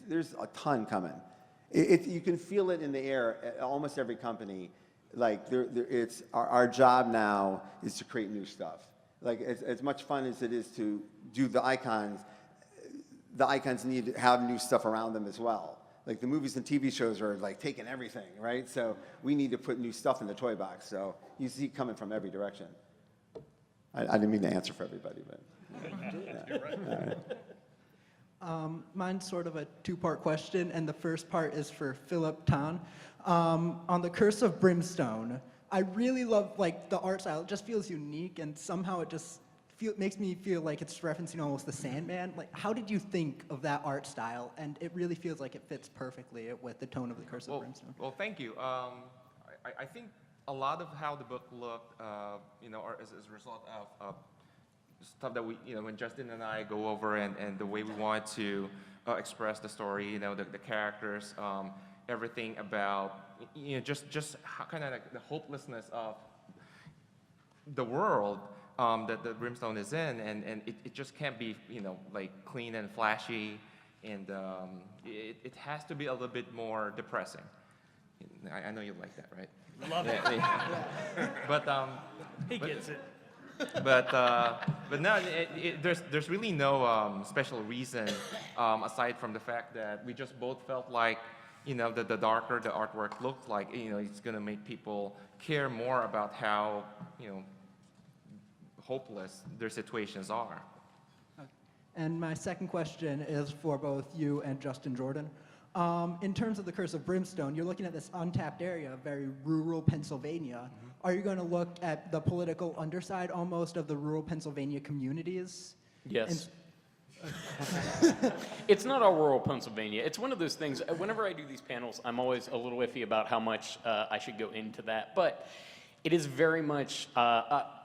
There's a ton coming. You can feel it in the air at almost every company. Like it's our job now is to create new stuff. Like as much fun as it is to do the icons. The icons need to have new stuff around them as well. Like the movies and TV shows are like taking everything, right? So we need to put new stuff in the toy box. So you see it coming from every direction. I didn't mean to answer for everybody, but. You're right. Mine's sort of a two-part question, and the first part is for Philip Tan. On the Curse of Brimstone, I really love like the art style. It just feels unique, and somehow it just makes me feel like it's referencing almost the Sandman. Like, how did you think of that art style? And it really feels like it fits perfectly with the tone of the Curse of Brimstone. Well, thank you. I think a lot of how the book looked, is a result of stuff that we, when Justin and I go over and the way we want to express the story, the characters, everything about, just how kind of like the hopelessness of the world that the Brimstone is in, and it just can't be, like clean and flashy, and it has to be a little bit more depressing. I know you like that, right? Love it. But he gets it. But no, there's really no special reason aside from the fact that we just both felt like, the darker the artwork looked like, it's going to make people care more about how, hopeless their situations are. And my second question is for both you and Justin Jordan. In terms of the Curse of Brimstone, you're looking at this untapped area, very rural Pennsylvania. Are you going to look at the political underside almost of the rural Pennsylvania communities? Yes. It's not all rural Pennsylvania. It's one of those things, whenever I do these panels, I'm always a little iffy about how much I should go into that. But it is very much,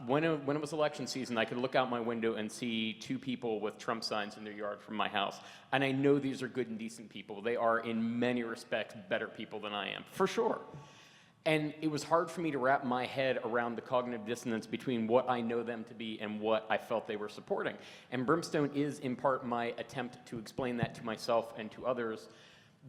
when it was election season, I could look out my window and see two people with Trump signs in their yard from my house. And I know these are good and decent people. They are, in many respects, better people than I am, for sure. And it was hard for me to wrap my head around the cognitive dissonance between what I know them to be and what I felt they were supporting. And Brimstone is, in part, my attempt to explain that to myself and to others,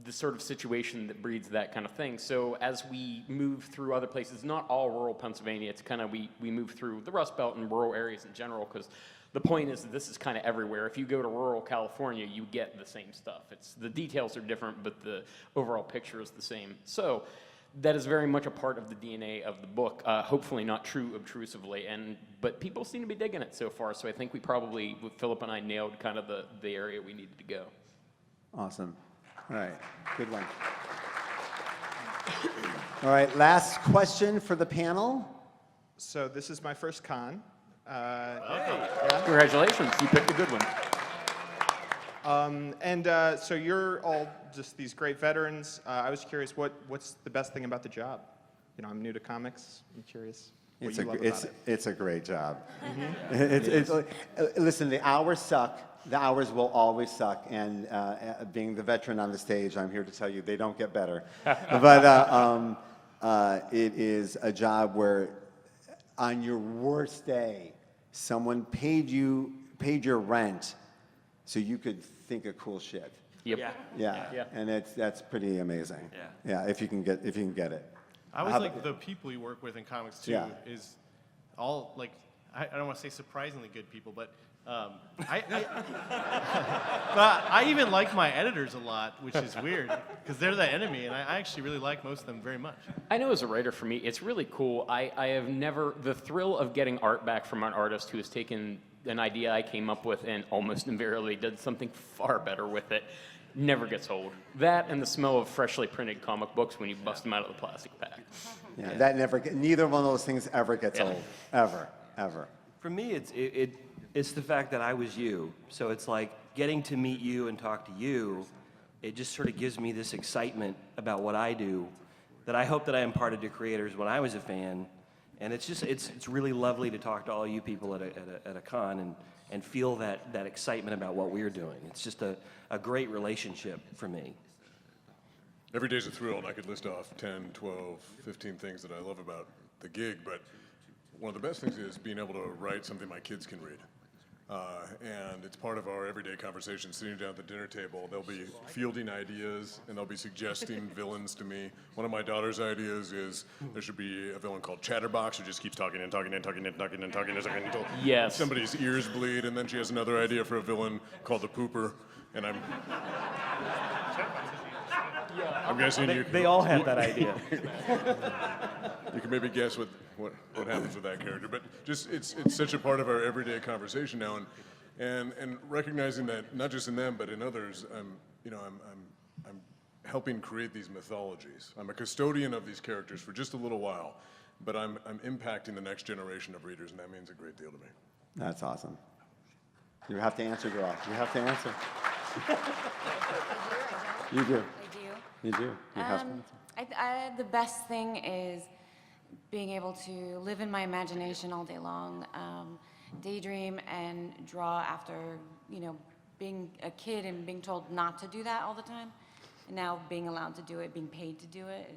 the sort of situation that breeds that kind of thing. So as we move through other places, not all rural Pennsylvania, it's kind of, we move through the Rust Belt and rural areas in general, because the point is that this is kind of everywhere. If you go to rural California, you get the same stuff. The details are different, but the overall picture is the same. So that is very much a part of the DNA of the book, hopefully not true obtrusively, but people seem to be digging it so far, so I think we probably, with Philip and I, nailed kind of the area we needed to go. Awesome. All right, good one. All right, last question for the panel. So this is my first con. Congratulations, you picked a good one. So you're all just these great veterans. I was curious, what's the best thing about the job? I'm new to comics. I'm curious what you love about it. It's a great job. Mm-hmm. Listen, the hours suck. The hours will always suck, and being the veteran on the stage, I'm here to tell you they don't get better. But it is a job where, on your worst day, someone paid your rent, so you could think of cool shit. Yep. Yeah. And that's pretty amazing. Yeah. If you can get it. I always like the people you work with in comics too. Yeah. Is all like, I don't want to say surprisingly good people, but but I even like my editors a lot, which is weird because they're the enemy, and I actually really like most of them very much. I know as a writer, for me, it's really cool. I have never, the thrill of getting art back from an artist who has taken an idea I came up with and almost invariably did something far better with it, never gets old. That and the smell of freshly printed comic books when you bust them out of the plastic pack. Yeah, that neither one of those things ever gets old. Ever. For me, it's the fact that I was you. So it's like getting to meet you and talk to you, it just sort of gives me this excitement about what I do that I hope that I imparted to creators when I was a fan. And it's really lovely to talk to all you people at a con and feel that excitement about what we're doing. It's just a great relationship for me. Every day's a thrill, and I could list off 10, 12, 15 things that I love about the gig, but one of the best things is being able to write something my kids can read. And it's part of our everyday conversation, sitting down at the dinner table. They'll be fielding ideas, and they'll be suggesting villains to me. One of my daughter's ideas is there should be a villain called Chatterbox who just keeps talking until yes. somebody's ears bleed, and then she has another idea for a villain called the Pooper, and I'm guessing they all have that idea. You can maybe guess what happens with that character, but just it's such a part of our everyday conversation now, and and recognizing that not just in them but in others, I'm helping create these mythologies. I'm a custodian of these characters for just a little while, but I'm impacting the next generation of readers, and that means a great deal to me. That's awesome. You have to answer, girl. You have to answer. You do. You do. You have to answer. The best thing is being able to live in my imagination all day long, daydream and draw after, being a kid and being told not to do that all the time. And now being allowed to do it, being paid to do it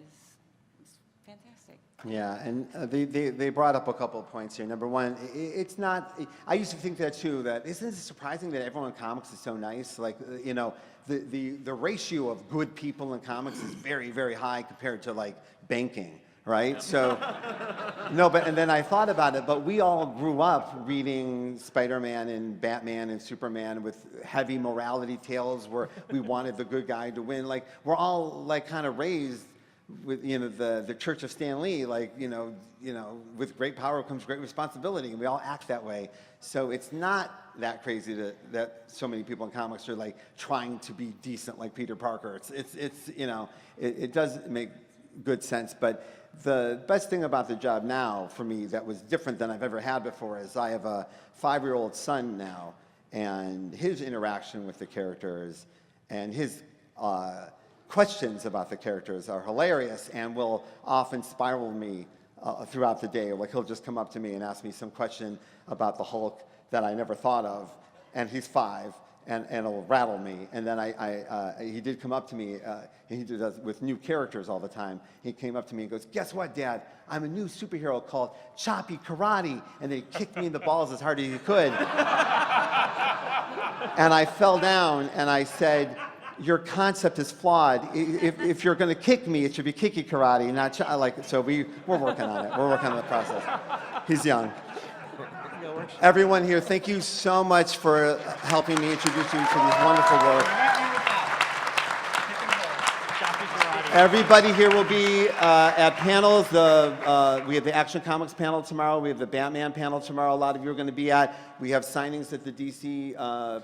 is fantastic. Yeah, and they brought up a couple of points here. Number one, it's not, I used to think that too, that isn't it surprising that everyone in comics is so nice? Like, the ratio of good people in comics is very, very high compared to like banking, right? So, no, and then I thought about it, but we all grew up reading Spider-Man and Batman and Superman with heavy morality tales where we wanted the good guy to win. Like, we're all like kind of raised with the Church of Stan Lee, like with great power comes great responsibility, and we all act that way. So it's not that crazy that so many people in comics are like trying to be decent like Peter Parker. It does make good sense. But the best thing about the job now for me that was different than I've ever had before is I have a 5-year-old son now, and his interaction with the characters and his questions about the characters are hilarious and will often spiral me throughout the day. Like, he'll just come up to me and ask me some question about the Hulk that I never thought of, and he's 5, and it'll rattle me. And then he did come up to me, and he does with new characters all the time. He came up to me and goes, "Guess what, Dad? I'm a new superhero called Choppy Karate," and then he kicked me in the balls as hard as he could. And I fell down, and I said, "Your concept is flawed. If you're going to kick me, it should be kicky karate, not so we're working on it. We're working on the process." He's young. Everyone here, thank you so much for helping me introduce you to this wonderful work. Everybody here will be at panels. We have the Action Comics panel tomorrow. We have the Batman panel tomorrow. A lot of you are going to be at. We have signings at the DC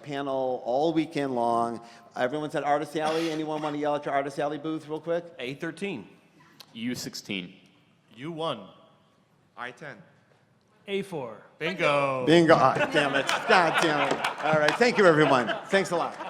panel all weekend long. Everyone's at Artist Alley. Anyone want to yell at your Artist Alley booth real quick? A13. U16. U1. I-10. A4. Bingo. Bingo. Oh, damn it. God damn it. All right. Thank you, everyone. Thanks a lot.